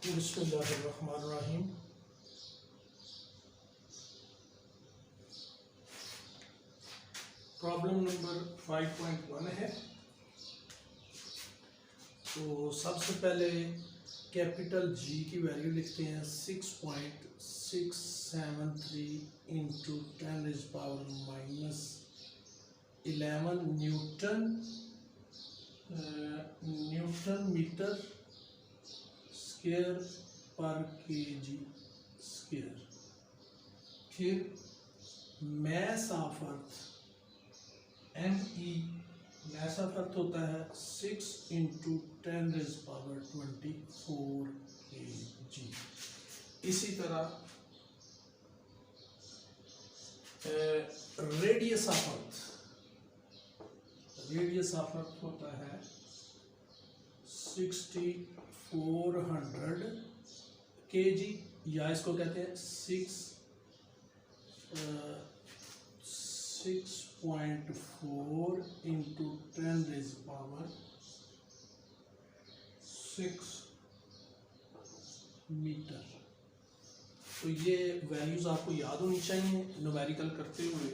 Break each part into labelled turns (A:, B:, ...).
A: बिस्मिल्लाहिर्रहमानिर्रहीम। Problem number 5.1 है। तो सबसे पहले कैपिटल जी की वैल्यू लिखते हैं 6.673 इंटू 10⁻⁻11 न्यूटन मीटर स्क्वायर पर केजी स्क्वायर। फिर mass of earth mass of earth होता है 6 इंटू 10⁻24 kg। इसी तरह रेडियस ऑफ अर्थ होता है 6400 kg, या इसको कहते हैं 6.4 इंटू 10⁻6 मीटर। तो ये वैल्यूज आपको याद होनी चाहिए न्यूमेरिकल करते हुए।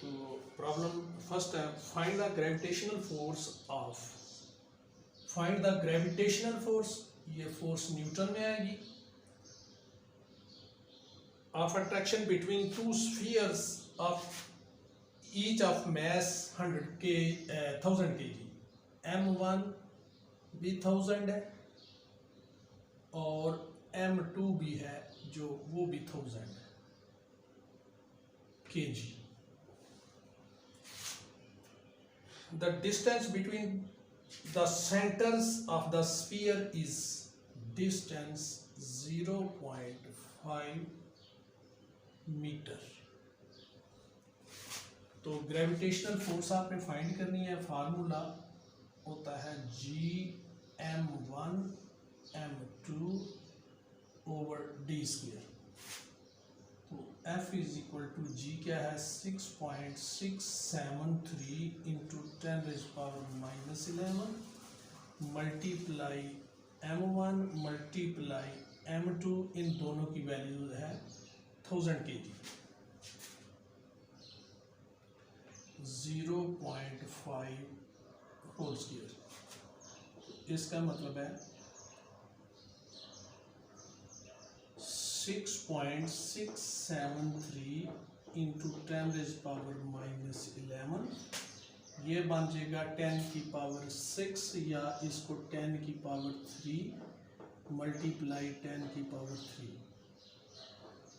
A: तो प्रॉब्लम फर्स्ट है, फाइंड द ग्रेविटेशनल फोर्स। ये फोर्स न्यूटन में आएगी। Of attraction between two spheres of each of mass 1000 kg। m1 भी 1000 है और m2 भी है जो वो भी 1000 kg। The distance between the centers of the sphere is distance 0.5 metre. तो ग्रेविटेशनल फोर्स आपने फाइंड करनी है। फार्मूला होता है Gm1 m2 over d square. तो F is equal to G क्या है 6.673 into 10⁻⁻11 multiply m1 multiply m2, इन दोनों की वैल्यू है 1000 kg। 0.5 whole square. इसका मतलब है 6.673 इंटू 10⁻⁻11, ये बन जाएगा 10⁻6 या इसको 10⁻3 मल्टीप्लाई 10⁻3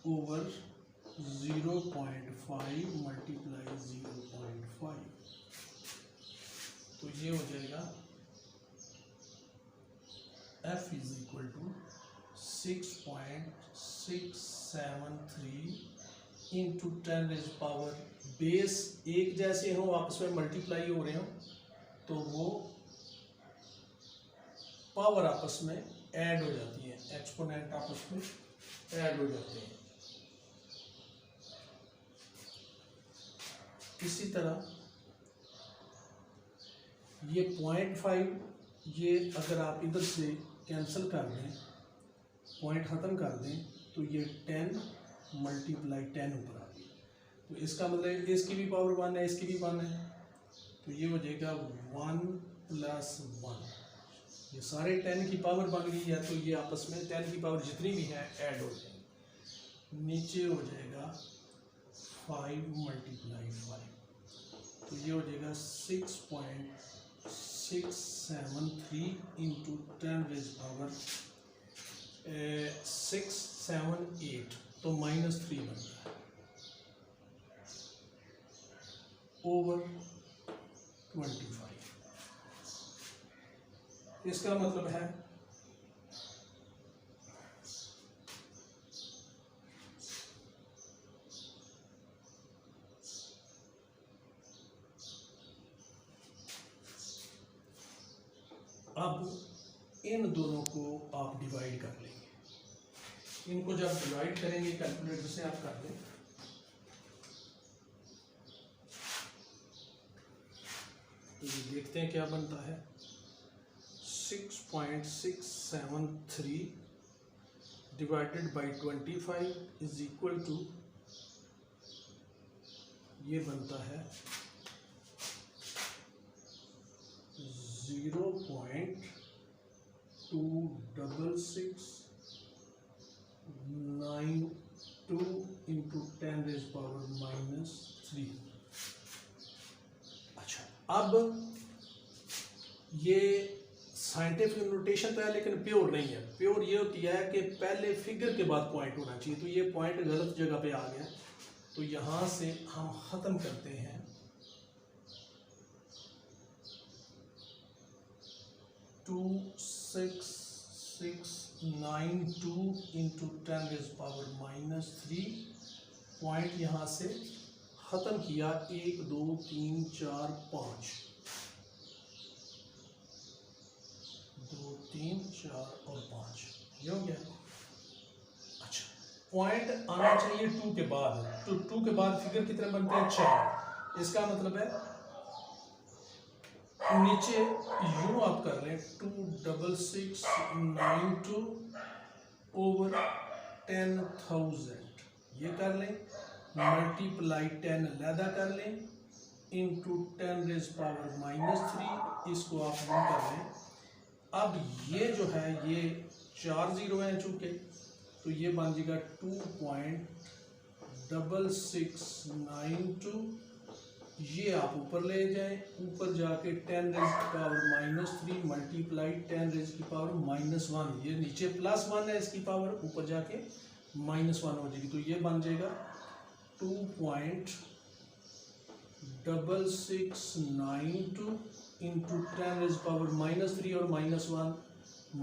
A: ओवर 0.5 मल्टीप्लाई 0.5। तो ये हो जाएगा F is equal to 6.673 into 10⁻, बेस एक जैसे हो, आपस में मल्टीप्लाई हो रहे हो, तो वो पावर आपस में ऐड हो जाती है, एक्सपोनेंट आपस में ऐड हो जाते हैं। इसी तरह ये 0.5, ये अगर आप इधर से कैंसिल कर दें, पॉइंट ख़त्म कर दें, तो ये 10 मल्टीप्लाई 10 ऊपर आ गई। तो इसका मतलब इसकी भी पावर 1 है, इसकी भी 1 है, तो ये हो जाएगा 1 + 1। ये सारे 10 की पावर बन गई है, तो ये आपस में 10 की पावर जितनी भी है ऐड हो जाएगी। नीचे हो जाएगा 5 मल्टीप्लाई 5, तो ये हो जाएगा 6.673 इंटू 10⁻678, तो -3 बन रहा है ओवर 25। इसका मतलब है अब इन दोनों को आप डिवाइड कर लेंगे। इनको जब डिवाइड करेंगे कैलकुलेटर से आप कर लें, तो ये देखते हैं क्या बनता है। 6.673 divided by 25 is equal to, ये बनता है 0.26692 इंटू 10⁻³ अच्छा, अब ये साइंटिफिक नोटेशन तो है लेकिन प्योर नहीं है। प्योर ये होती है कि पहले फिगर के बाद पॉइंट होना चाहिए, तो ये पॉइंट गलत जगह पे आ गया, तो यहाँ से हम ख़त्म करते हैं। 26692 इंटू 10⁻³ पॉइंट यहाँ से ख़त्म किया, 1 2 3 4 5, 2 3 4 और 5, ये हो गया। अच्छा, पॉइंट आना चाहिए 2 के बाद, तो 2 के बाद फिगर कितने बनते हैं 4। इसका मतलब है नीचे यूं आप कर लें 26692 ओवर 10,000, ये कर लें, मल्टीप्लाई 10 अलहदा कर लें, इंटू 10⁻³ इसको आप यूं कर लें। अब ये जो है ये 4 0 हैं चूंकि, तो ये बन जाएगा 2.6692, ये आप ऊपर ले जाएं, ऊपर जाके 10⁻³ मल्टीप्लाई 10⁻⁻1, ये नीचे +1 है इसकी पावर, ऊपर जाके -1 हो जाएगी, तो ये बन जाएगा 2.6692 इंटू 10⁻³ और -1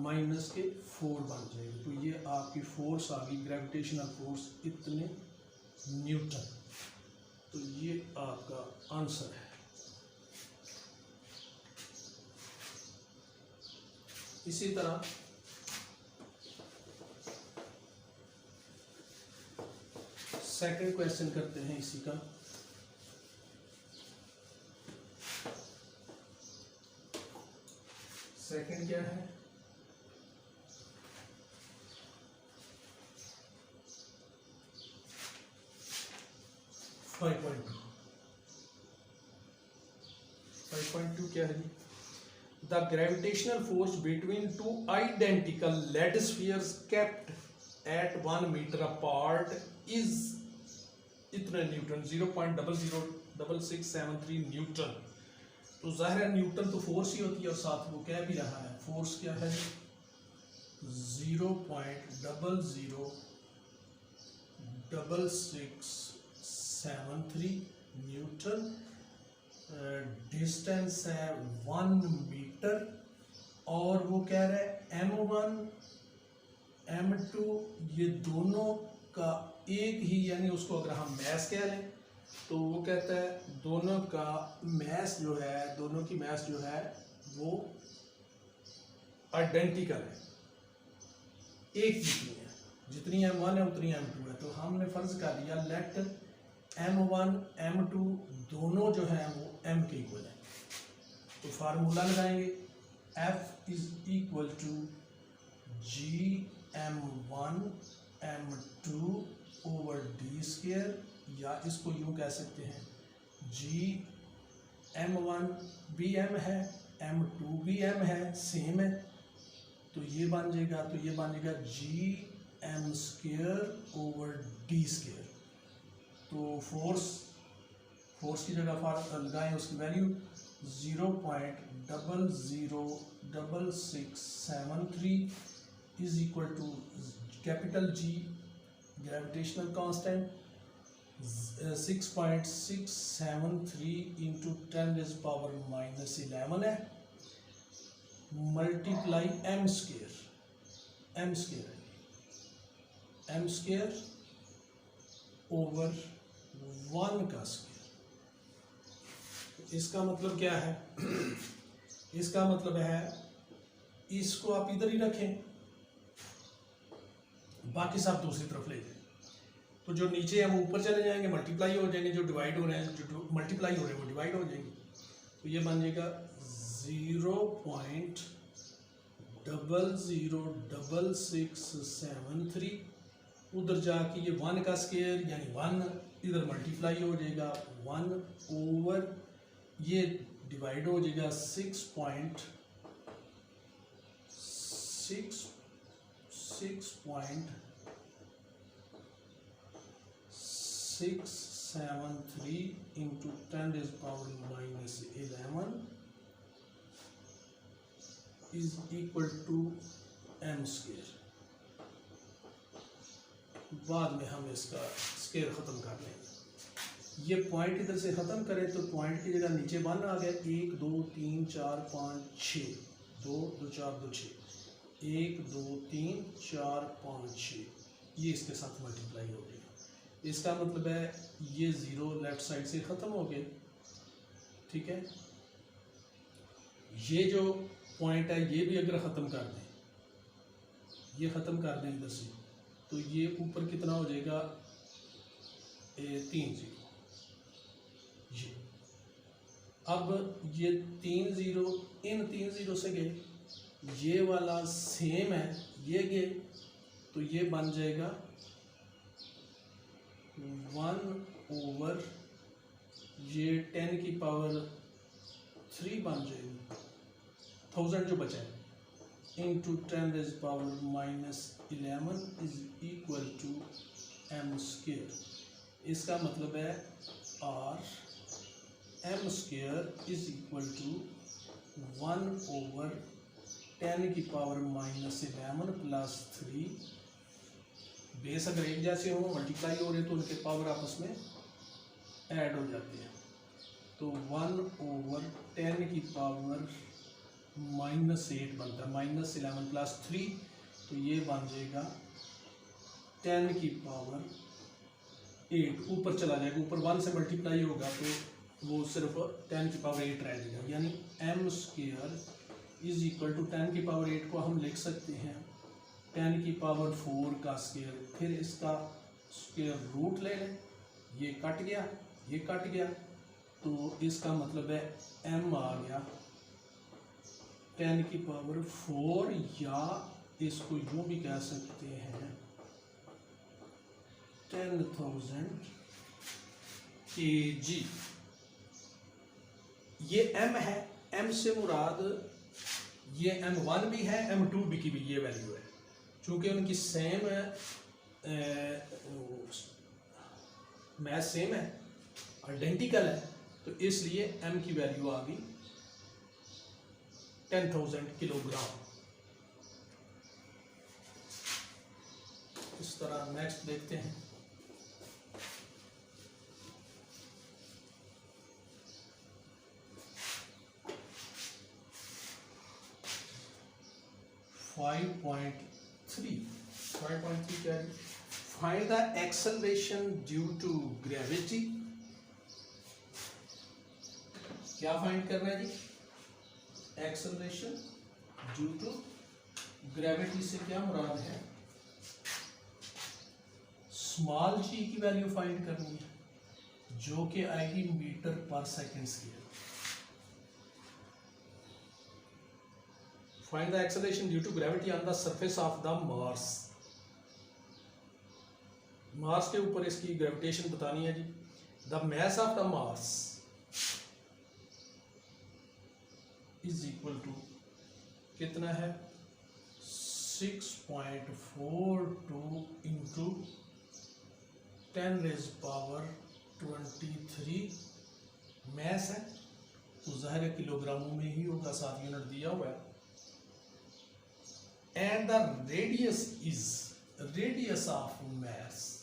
A: माइनस के 4 बन जाएगी, तो ये आपकी फोर्स आ गई, ग्रेविटेशनल फोर्स इतने न्यूटन। तो ये आपका आंसर है। इसी तरह सेकंड क्वेश्चन करते हैं इसी का। सेकंड क्या है, फाइव पॉइंट टू क्या है जी। The gravitational force between 2 identical lead spheres kept at 1 metre apart is इतने न्यूटन, 0.006673 न्यूटन। तो जाहिर है न्यूटन तो फोर्स ही होती है, और साथ वो कह भी रहा है फोर्स क्या है, 0.006673 न्यूटन, डिस्टेंस है 1 मीटर, और वो कह रहा है m1 m2 ये दोनों का एक ही, यानी उसको अगर हम मैस कह लें तो वो कहता है दोनों का मैस जो है, दोनों की मैस जो है वो आइडेंटिकल है, एक जितनी है, जितनी m1 है उतनी m2 है। तो हमने फर्ज कर लिया लेट m1 m2 दोनों जो है वो m के इक्वल है, तो फार्मूला लगाएंगे F is equal to gm1 m2 over D square, या इसको यूं कह सकते हैं gm1 भी m है, m2 भी m है, सेम है, तो ये बन जाएगा gm² ओवर डी स्क्वायर। तो फोर्स की जगह लगाएं उसकी value 0.006673 is equal to capital G gravitational constant 6.673 into 10⁻⁻11 है, मल्टीप्लाई m स्क्वायर ओवर 1 का स्क्वायर। इसका मतलब क्या है, इसका मतलब है इसको आप इधर ही रखें, बाकी सब दूसरी तरफ ले जाएं, तो जो नीचे है वो ऊपर चले जाएंगे, मल्टीप्लाई हो जाएंगे, जो डिवाइड हो रहे हैं, जो मल्टीप्लाई हो रहे हैं वो डिवाइड हो जाएंगे। तो तो ये बन जाएगा 0.006673। उधर जाके ये 1 का स्केयर यानी 1 इधर मल्टीप्लाई हो जाएगा 1 ओवर ये डिवाइड हो जाएगा 6.673 into 10 raised power minus 11 is equal to m square. बाद में हम इसका स्केयर ख़त्म कर लेंगे। ये पॉइंट इधर से ख़त्म करें तो पॉइंट की जगह नीचे 1 आ गया, 1 2 3 4 5 6, 2 2 4 2 6, 1 2 3 4 5 6, ये इसके साथ मल्टीप्लाई हो गया। इसका मतलब है ये 0 लेफ्ट साइड से ख़त्म हो गए, ठीक है। ये जो पॉइंट है ये भी अगर ख़त्म कर दें, ये ख़त्म कर दें इधर से, तो ये ऊपर कितना हो जाएगा 3 0। ये अब ये 3 0 इन 3 0 से गए, ये वाला सेम है ये गए, तो ये बन जाएगा 1 ओवर ये 10 की पावर 3 बन जाएगी 1000 जो बचा है into 10 raise power minus 11 is equal to m square. इसका मतलब है r m square is equal to 1 over 10 की पावर माइनस 11 प्लस 3। बेस अगर एक जैसे हो मल्टीप्लाई हो रहे तो उनके पावर आपस में ऐड हो जाते हैं, तो 1 ओवर 10 की पावर माइनस 8 बनता है, माइनस 11 प्लस 3, तो ये बन जाएगा 10 की पावर 8। ऊपर चला जाएगा, ऊपर 1 से मल्टीप्लाई होगा तो वो सिर्फ 10 की पावर 8 रह जाएगा, यानी m square is equal to 10 की पावर 8 को हम लिख सकते हैं 10 की पावर 4 का स्क्वायर, फिर इसका स्क्वायर रूट ले लें, ये कट गया ये कट गया, तो इसका मतलब है m आ गया 10 की पावर 4, या इसको यूँ भी कह सकते हैं 10,000 kg। ये m है, m से मुराद ये m1 भी है m2 भी की भी ये वैल्यू है, चूँकि उनकी सेम मैथ सेम है, आइडेंटिकल है, तो इसलिए m की वैल्यू आ गई 10,000 किलोग्राम। इस तरह नेक्स्ट देखते हैं। फाइव पॉइंट थ्री क्या है? Find the acceleration due to gravity. क्या फाइंड करना है जी? एक्सेलरेशन ड्यू टू ग्रेविटी से क्या मुराद है? स्मॉल जी की वैल्यू फाइंड करनी है, जो कि आएगी मीटर पर second square. Find the acceleration due to gravity on the surface of the Mars. Mars के ऊपर इसकी ग्रेविटेशन बतानी है जी। The mass of the Mars is equal to कितना है? 6.42 इंटू 10 रेज़ पावर 23 मैस है, तो ज़ाहिर है किलोग्रामों में ही होगा, 7 यूनिट दिया हुआ है। And the radius is radius of mass,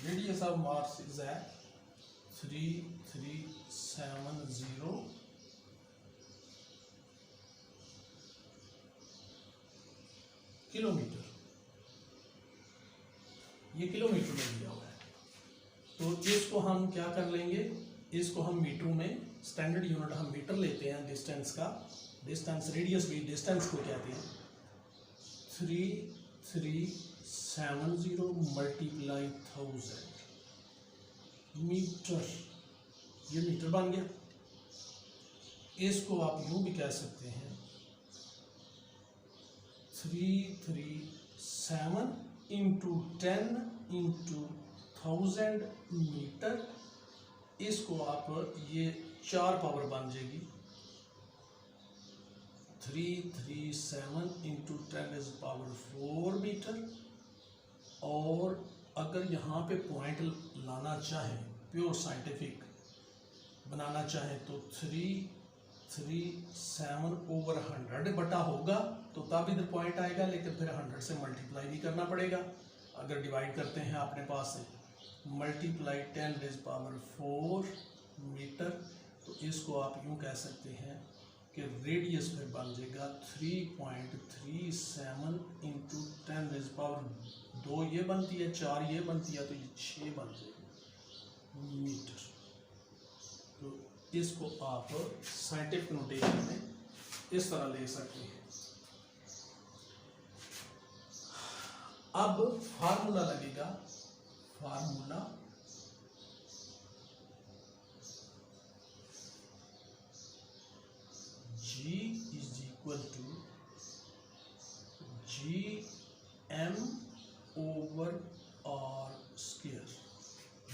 A: radius of Mars is at 3370 kilometre. ये किलोमीटर में दिया हुआ है, तो इसको हम क्या कर लेंगे, इसको हम मीटरों में, स्टैंडर्ड यूनिट हम मीटर लेते हैं डिस्टेंस का, डिस्टेंस रेडियस भी डिस्टेंस को कहते हैं। 3370 मल्टीप्लाई 1000 मीटर, ये मीटर बन गया। इसको आप यूं भी कह सकते हैं 337 इंटू 10 इंटू 1000 मीटर। इसको आप ये 4 पावर बन जाएगी 337 इंटू 10⁴ मीटर। और अगर यहाँ पे पॉइंट लाना चाहें, प्योर साइंटिफिक बनाना चाहें, तो 337/100 बटा होगा तो तब इधर पॉइंट आएगा, लेकिन फिर 100 से मल्टीप्लाई भी करना पड़ेगा। अगर डिवाइड करते हैं अपने पास से मल्टीप्लाई 10⁴ मीटर, तो इसको आप यूँ कह सकते हैं कि रेडियस फिर बन जाएगा 3.37 इंटू 10⁻²। ये बनती है, 4 ये बनती है, तो ये 6 बन जाएगी मीटर। तो इसको आप साइंटिफिक नोटेशन में इस तरह ले सकते हैं। अब फार्मूला लगेगा, formula G is equal to GM/R²।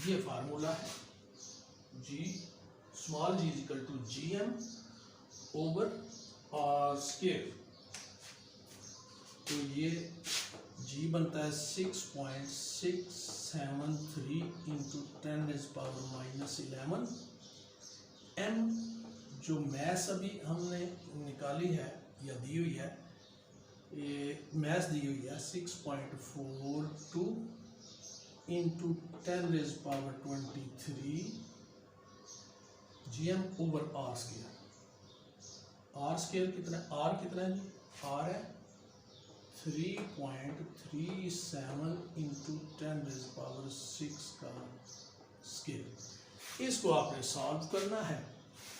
A: ये फार्मूला है, small g is equal to GM/R²। तो ये G बनता है 6.673 इंटू 10⁻⁻11। M जो मैथ अभी हमने निकाली है या दी हुई है, ये मैथ दी हुई है 6.42 इंटू 10⁻23 GM/R²। R² कितना, R कितना है जी, R है 3.37 इंटू 10⁻6 का स्केयर। इसको आपने सॉल्व करना है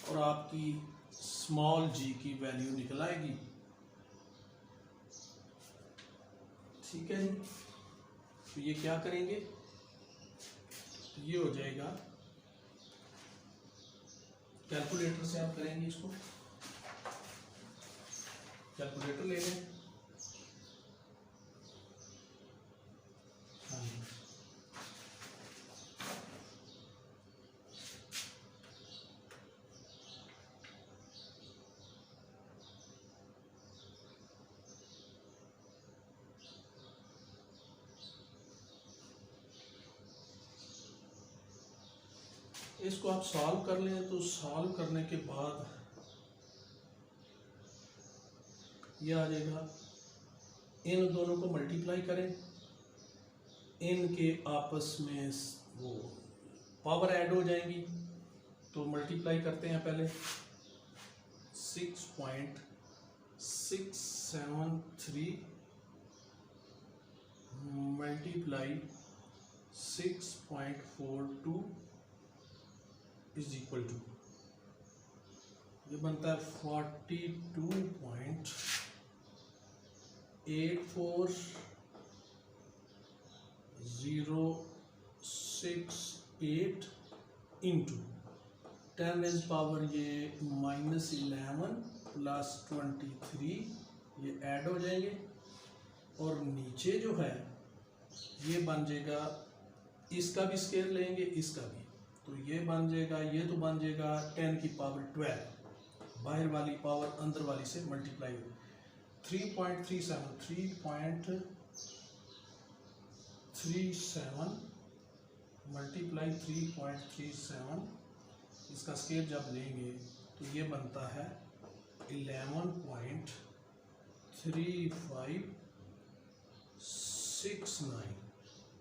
A: और आपकी स्मॉल g की वैल्यू निकल आएगी। ठीक है जी। तो ये क्या करेंगे, ये हो जाएगा, कैलकुलेटर से आप करेंगे इसको, कैलकुलेटर ले लें। इसको आप सॉल्व कर लें, तो सॉल्व करने के बाद ये आ जाएगा, इन दोनों को मल्टीप्लाई करें, इनके आपस में वो पावर ऐड हो जाएंगी। तो मल्टीप्लाई करते हैं पहले, 6.673 मल्टीप्लाई 6.42 इज इक्वल टू, ये बनता है 42.84068 इंटू 10⁻⁻11 प्लस 23, ये ऐड हो जाएंगे। और नीचे जो है ये बन जाएगा, इसका भी स्केयर लेंगे, इसका भी, तो ये बन जाएगा, ये तो बन जाएगा 10⁻12, बाहर वाली पावर अंदर वाली से मल्टीप्लाई हो, 3.37 मल्टीप्लाई 3.37, इसका स्केयर जब लेंगे तो ये बनता है 11.3569।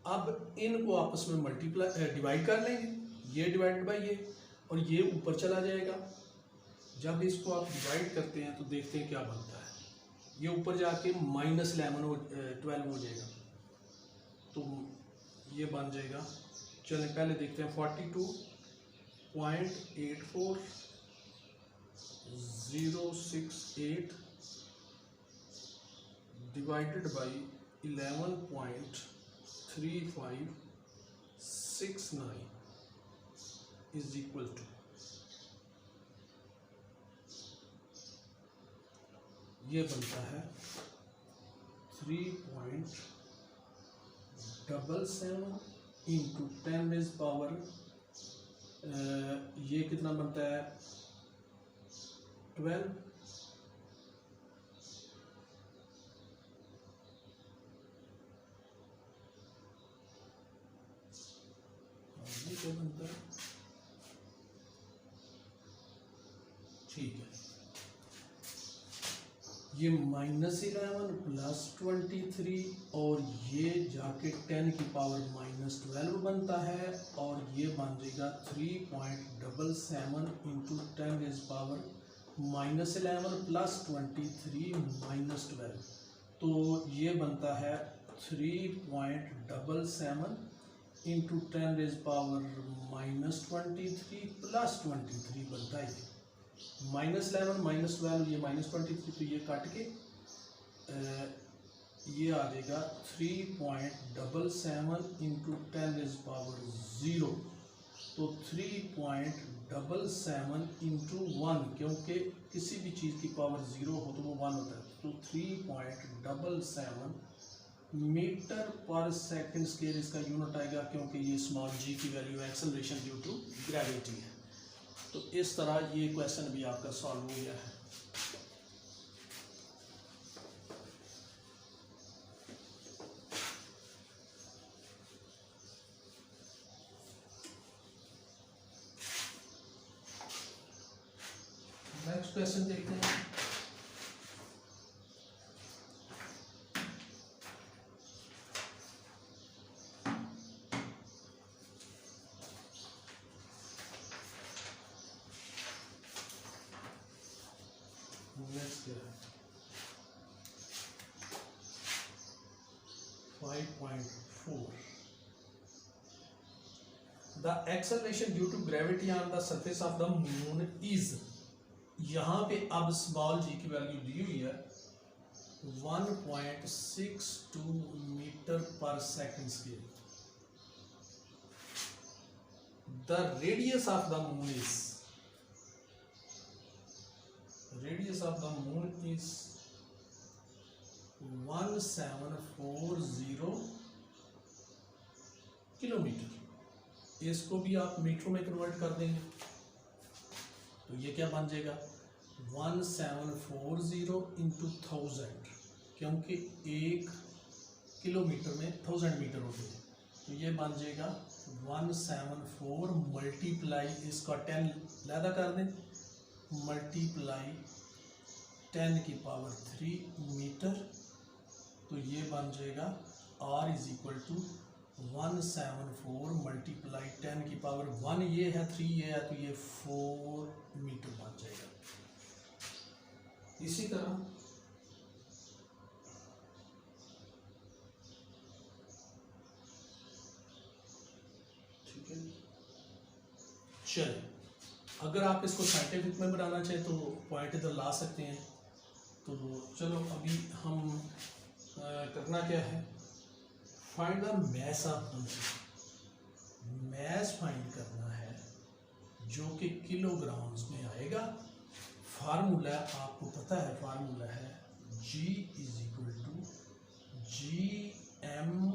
A: अब इनको आपस में मल्टीप्लाई डिवाइड कर लेंगे, ये डिवाइडेड बाई ये, और ये ऊपर चला जाएगा। जब इसको आप डिवाइड करते हैं तो देखते हैं क्या बनता है, ये ऊपर जाके -11/12 हो जाएगा, तो ये बन जाएगा। चलें पहले देखते हैं, 42.84068 divided by 11.3569 is equal to ये बनता है 3.77 इंटू 10 रेज़ पावर, ये कितना बनता है 12, ये क्या बनता है, ठीक है। ये -11 प्लस 23 और ये जाके 10 की पावर -12 बनता है, और ये बन जाएगा 3.77 इंटू 10 रेज़ पावर -11 प्लस 23 -12, तो ये बनता है 3.77 इंटू 10 रेज़ पावर -23 प्लस 23 बनता है -11 -12, ये -23, तो ये काट के ये आ जाएगा 3.77 इंटू 10 रेज़ पावर 0, तो 3.77 इंटू 1, क्योंकि किसी भी चीज़ की पावर 0 हो तो वो 1 होता है, तो 3.77 मीटर पर सेकंड स्क्वायर इसका यूनिट आएगा, क्योंकि ये स्मॉल जी की value acceleration due to gravity है। तो इस तरह ये क्वेश्चन भी आपका सॉल्व हो गया है। नेक्स्ट क्वेश्चन देखते हैं। नेक्स्ट क्या है 5.4, the acceleration due to gravity on the surface of the moon is, यहाँ पे अब स्मॉल जी की वैल्यू दी हुई है 1.62 मीटर पर second square, the radius of the moon is, radius of the moon is 1740 kilometre. इसको भी आप मीटरों में कन्वर्ट कर देंगे तो ये क्या बन जाएगा 1740 इंटू 1000, क्योंकि 1 किलोमीटर में 1000 मीटर होते हैं, तो ये बन जाएगा 174 मल्टीप्लाई इसका 10 ज़्यादा कर दें, मल्टीप्लाई 10 की पावर 3 मीटर, तो ये बन जाएगा R is equal to 174 multiply 10 की पावर 1 ये है 3 ये है, तो ये 4 मीटर बन जाएगा। इसी तरह ठीक है, चलिए अगर आप इसको साइंटिफिक में बनाना चाहें तो पॉइंट इधर ला सकते हैं। तो चलो अभी हम करना क्या है, find the mass of function. Mass find करना है जो कि किलोग्राम्स में आएगा। फार्मूला आपको पता है, फार्मूला है G is equal to GM/R²।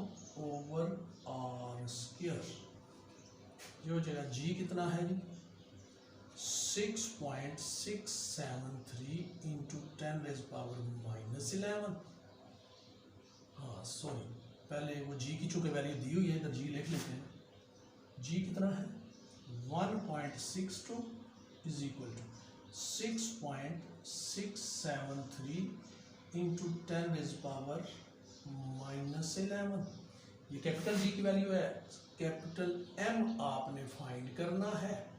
A: ये हो जाएगा G कितना है जी 6.673 इंटू 10 रेज़ पावर -11। हाँ सॉरी, पहले वो G की चूँकि वैल्यू दी हुई है इधर G लिख लेते हैं। G कितना है 1.62 is equal to 6.673 into 10 raise power -11। ये कैपिटल G की वैल्यू है। कैपिटल M आपने फाइंड करना है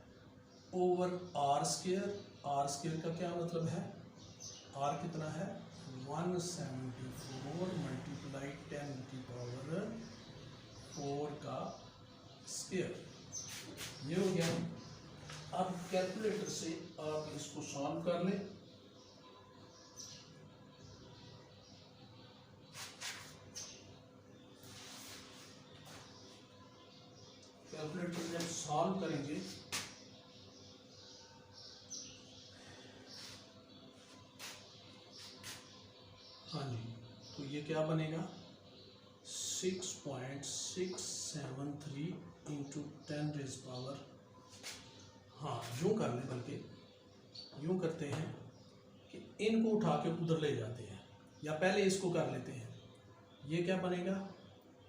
A: ओवर R²। R² का क्या मतलब है, R कितना है 174 मल्टीप्लाई 10 की पावर 4 का स्क्वायर। ये हो गया। अब कैलकुलेटर से आप इसको सॉल्व कर लें। कैलकुलेटर से सॉल्व करेंगे क्या बनेगा 6.673 इंटू 10⁻, हाँ यूँ कर लें, बल्कि यूँ करते हैं कि इनको उठा के उधर ले जाते हैं, या पहले इसको कर लेते हैं। ये क्या बनेगा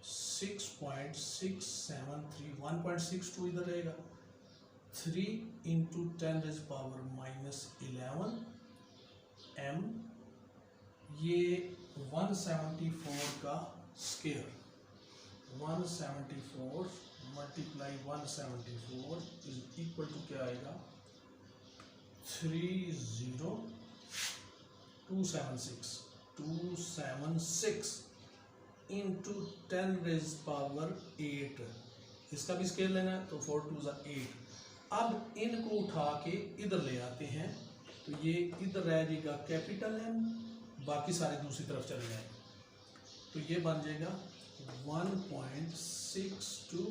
A: 6.673, 1.62 इधर रहेगा, 3 इंटू 10⁻⁻11 m, ये 174 का square, 174 multiply 174 is equal to क्या आएगा 30276 इंटू 10⁻8, इसका भी स्केल लेना है तो 4 2 8। अब इनको उठा के इधर ले आते हैं तो ये इधर रह जाएगा कैपिटल M, बाकी सारे दूसरी तरफ चले जाएंगे, तो ये बन जाएगा 1.62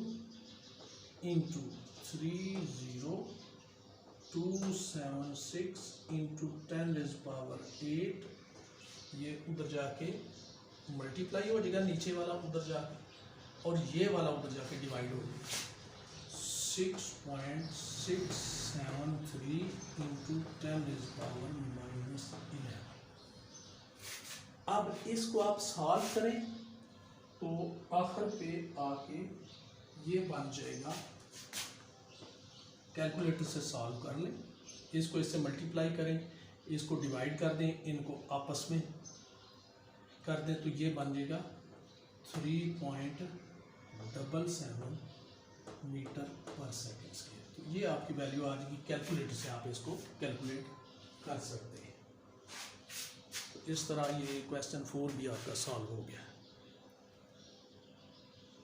A: इंटू 30276 इंटू 10⁻8, ये उधर जाके मल्टीप्लाई हो जाएगा, नीचे वाला उधर जाके, और ये वाला उधर जाके डिवाइड हो जाएगा 6.673 इंटू 10⁻11। अब इसको आप सॉल्व करें तो आखिर पे आके ये बन जाएगा, कैलकुलेटर से सॉल्व कर लें, इसको इससे मल्टीप्लाई करें, इसको डिवाइड कर दें, इनको आपस में कर दें, तो ये बन जाएगा 3.77 मीटर पर सेकेंड स्क्वायर। तो ये आपकी वैल्यू आ जाएगी, कैलकुलेटर से आप इसको कैलकुलेट कर सकते हैं। इस तरह ये क्वेश्चन 4 भी आपका सॉल्व हो गया।